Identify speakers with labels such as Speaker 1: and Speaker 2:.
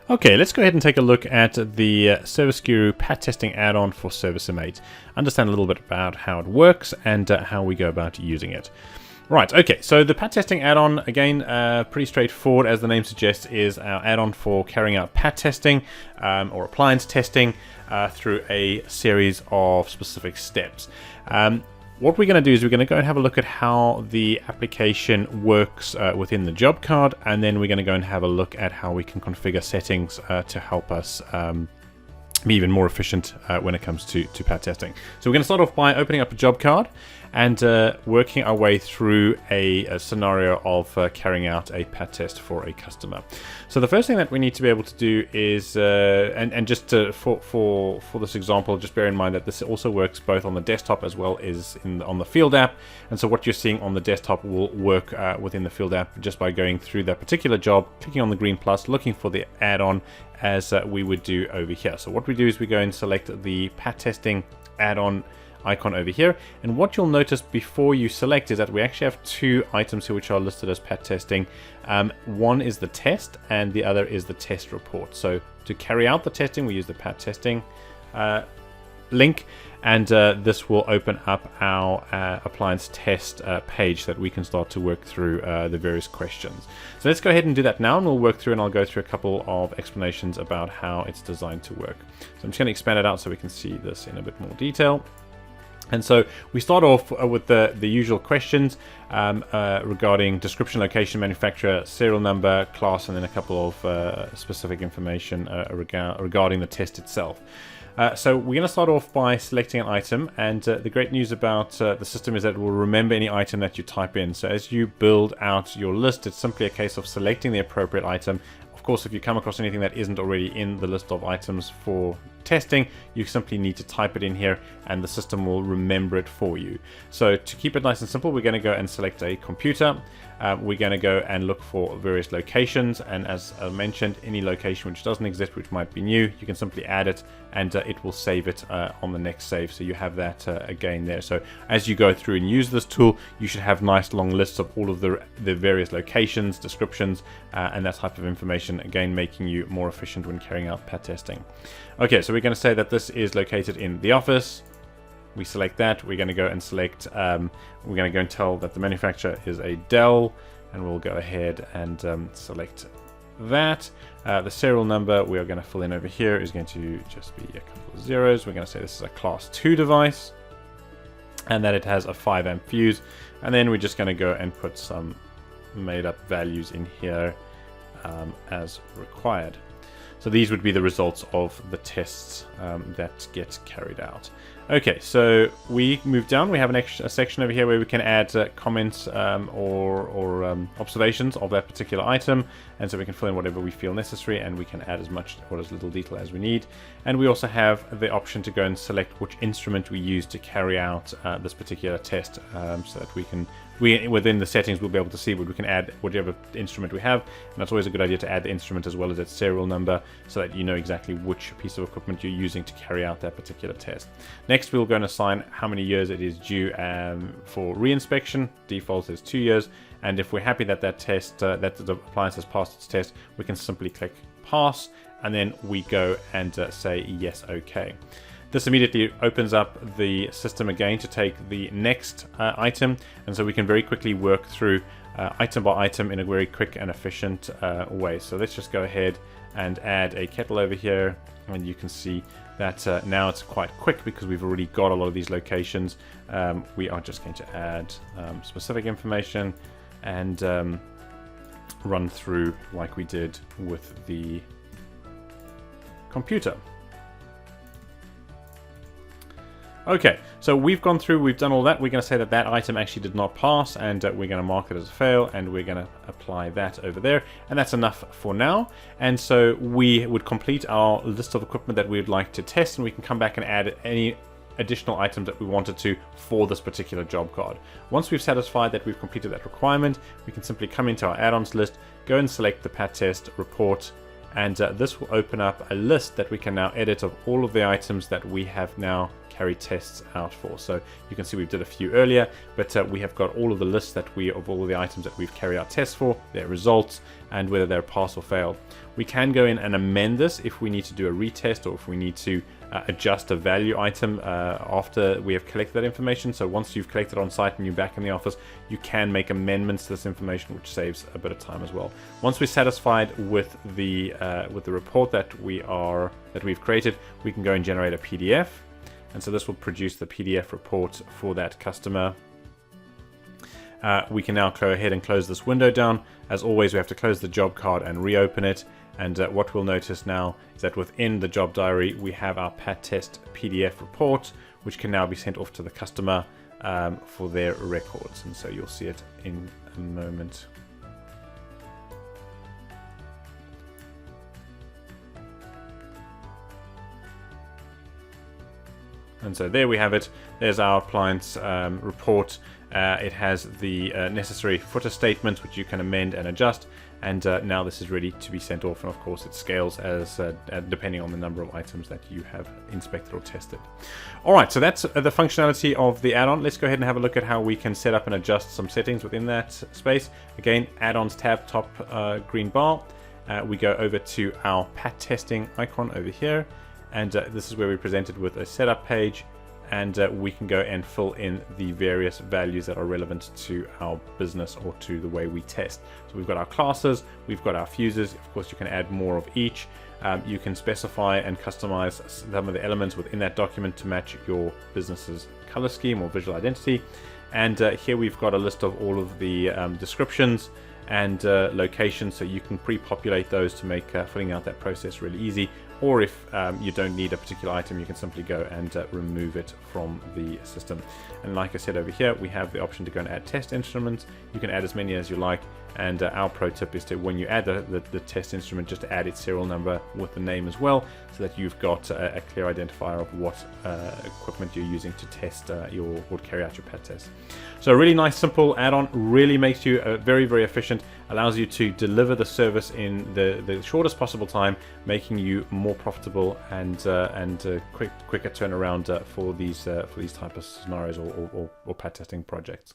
Speaker 1: Okay, let's go ahead and take a look at the ServiceGuru P.A.T testing add-on for ServiceM8. Understand a little bit about how it works and how we go about using it. Right, okay, so the P.A.T testing add-on, again, pretty straightforward, as the name suggests, is our add-on for carrying out P.A.T testing or appliance testing through a series of specific steps. What we're going to do is we're going to go and have a look at how the application works within the job card, and then we're going to go and have a look at how we can configure settings to help us be even more efficient when it comes to P.A.T testing. So we're going to start off by opening up a job card and working our way through a scenario of carrying out a P.A.T test for a customer. So the first thing that we need to be able to do is, and just for this example, just bear in mind that this also works both on the desktop as well as on the field app. And so what you're seeing on the desktop will work within the field app just by going through that particular job, clicking on the green plus, looking for the add-on as we would do over here. So what we do is we go and select the P.A.T testing add-on icon over here, and what you'll notice before you select is that we actually have two items here which are listed as P.A.T testing. One is the test and the other is the test report. So to carry out the testing we use the P.A.T testing link, and this will open up our appliance test page that we can start to work through the various questions. So let's go ahead and do that now, and we'll work through, and I'll go through a couple of explanations about how it's designed to work. So I'm just going to expand it out so we can see this in a bit more detail. And so we start off with the usual questions regarding description, location, manufacturer, serial number, class, and then a couple of specific information regarding the test itself. So we're going to start off by selecting an item, and the great news about the system is that it will remember any item that you type in. So as you build out your list, it's simply a case of selecting the appropriate item. Of course, if you come across anything that isn't already in the list of items for testing, you simply need to type it in here and the system will remember it for you. So to keep it nice and simple, we're going to go and select a computer. We're going to go and look for various locations, and as I mentioned, any location which doesn't exist, which might be new, you can simply add it and it will save it on the next save. So you have that again there. So as you go through and use this tool, you should have nice long lists of all of the various locations, descriptions, and that type of information, again making you more efficient when carrying out P.A.T testing. Okay, so we're going to say that this is located in the office. We select that. We're going to go and select, we're going to go and tell that the manufacturer is a Dell, and we'll go ahead and select that. The serial number we are going to fill in over here is going to just be a couple of zeros. We're going to say this is a class 2 device and that it has a 5 amp fuse, and then we're just going to go and put some made up values in here as required. So these would be the results of the tests that get carried out. Okay, so we move down. We have a section over here where we can add comments or observations of that particular item, and so we can fill in whatever we feel necessary, and we can add as much or as little detail as we need. And we also have the option to go and select which instrument we use to carry out this particular test, so that within the settings we'll be able to see what we can add, whatever instrument we have. And that's always a good idea to add the instrument as well as its serial number, so that you know exactly which piece of equipment you're using to carry out that particular test. Next, we'll go and assign how many years it is due for reinspection. Default is 2 years, and if we're happy that that test, that the appliance has passed its test, we can simply click pass, and then we go and say yes, okay. This immediately opens up the system again to take the next item, and so we can very quickly work through item by item in a very quick and efficient way. So let's just go ahead and add a kettle over here, and you can see that now it's quite quick because we've already got a lot of these locations. We are just going to add specific information and run through like we did with the computer. Okay, so we've gone through, we've done all that. We're going to say that that item actually did not pass, and we're going to mark it as a fail, and we're going to apply that over there, and that's enough for now. And so we would complete our list of equipment that we would like to test, and we can come back and add any additional items that we wanted to for this particular job card. Once we've satisfied that we've completed that requirement, we can simply come into our add-ons list, go and select the P.A.T test report, and this will open up a list that we can now edit of all of the items that we have now carried tests out for. So you can see we did a few earlier, but we have got all of the lists that of all of the items that we've carried out tests for, their results, and whether they're pass or fail. We can go in and amend this if we need to do a retest, or if we need to adjust a value item after we have collected that information. So once you've collected on site and you're back in the office, you can make amendments to this information, which saves a bit of time as well. Once we're satisfied with the report that we've created, we can go and generate a PDF, and so this will produce the PDF report for that customer. We can now go ahead and close this window down. As always, we have to close the job card and reopen it. And what we'll notice now is that within the job diary, we have our P.A.T test PDF report, which can now be sent off to the customer for their records. And so you'll see it in a moment. And so there we have it. There's our appliance report. It has the necessary footer statements, which you can amend and adjust. And now this is ready to be sent off. And of course, it scales as depending on the number of items that you have inspected or tested. All right, so that's the functionality of the add-on. Let's go ahead and have a look at how we can set up and adjust some settings within that space. Again, add-ons tab, top green bar. We go over to our P.A.T testing icon over here. And this is where we're presented with a setup page, and we can go and fill in the various values that are relevant to our business or to the way we test. So we've got our classes, we've got our fuses. Of course, you can add more of each. You can specify and customize some of the elements within that document to match your business's color scheme or visual identity. And here we've got a list of all of the descriptions and locations, so you can pre-populate those to make filling out that process really easy. Or if you don't need a particular item, you can simply go and remove it from the system. And like I said over here, we have the option to go and add test instruments. You can add as many as you like. And our pro tip is to, when you add the test instrument, just to add its serial number with the name as well, so that you've got a clear identifier of what equipment you're using to test or carry out your P.A.T test. So a really nice, simple add-on, really makes you very, very efficient, allows you to deliver the service in the shortest possible time, making you more profitable and quicker turnaround for these type of scenarios or P.A.T testing projects.